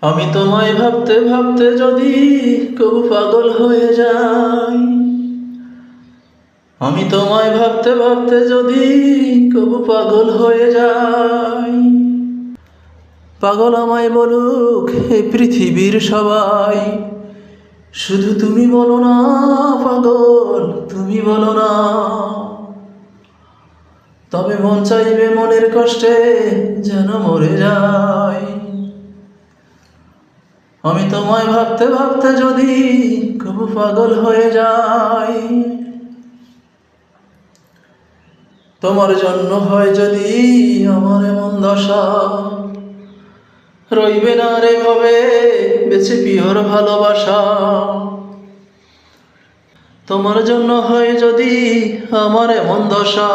আমি তোমায় ভাবতে ভাবতে যদি কবু পাগল হয়ে যাই, আমি তোমায় ভাবতে ভাবতে যদি কবু পাগল হয়ে যাই। পাগল আমায় বলুক এই পৃথিবীর সবাই, শুধু তুমি বলো না পাগল, তুমি বলো না। তবে মন চাইবে মনের কষ্টে যেন মরে যাই। আমি তোমায় ভাবতে ভাবতে যদি কবু পাগল হয়ে যাই, তোমার জন্য হয় যদি আমার এমন দশা, রইবে না রে ভাবে বেঁচে পিওর ভালোবাসা। তোমার জন্য হয় যদি আমার এমন দশা,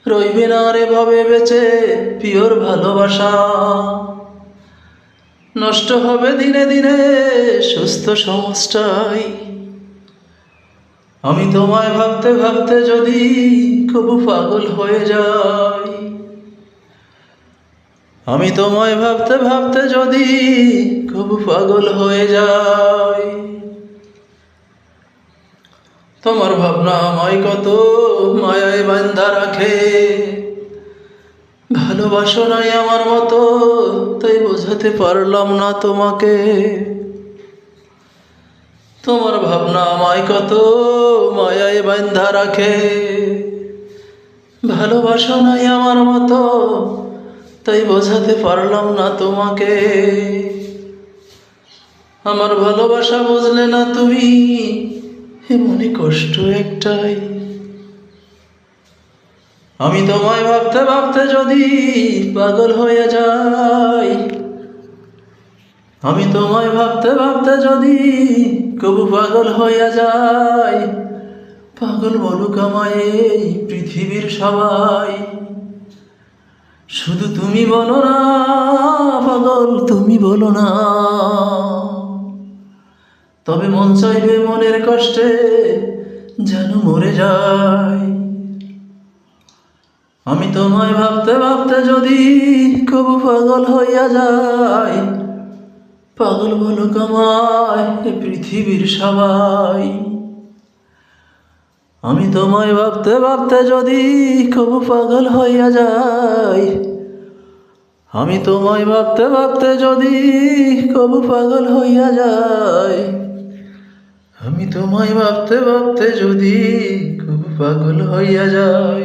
রইবে না রে ভাবে বেঁচে পিওর ভালোবাসা। নষ্ট হবে দিনে দিনে সুস্থ সমাজটাই। আমি তোমায় ভাবতে ভাবতে যদি কবু পাগল হয়ে যাই, আমি তোমায় ভাবতে ভাবতে যদি কবু পাগল হয়ে যাই। তোমার ভাবনা আমায় কত মায়ায় বান্ধা রাখে, ভালোবাসো নাই আমার মতো তাই বোঝাতে পারলাম না তোমাকে। তোমার ভাবনা আমায় কত মায়ায় বান্ধা রাখে, ভালোবাসো নাই আমার মতো তাই বোঝাতে পারলাম না তোমাকে। আমার ভালোবাসা বুঝলে না তুমি, মনে কষ্ট একটাই। আমি তোমায় ভাবতে ভাবতে যদি পাগল হয়ে যাই, আমি তোমায় ভাবতে ভাবতে যদি কবু পাগল হয়ে যাই। পাগল বলুক আমায় এই পৃথিবীর সবাই, শুধু তুমি বলো না পাগল, তুমি বলো না। তবে মন চাইবে মনের কষ্টে যেন মরে যায়। আমি তোমায় ভাবতে ভাবতে যদি কবু পাগল হইয়া যাই, পাগল বলুক আমায় এ পৃথিবীর সবাই। আমি তোমায় ভাবতে ভাবতে যদি কবু পাগল হইয়া যাই, আমি তোমায় ভাবতে ভাবতে যদি কবু পাগল হইয়া যাই, আমি তোমায় ভাবতে ভাবতে যদি কবু পাগল হইয়া যাই।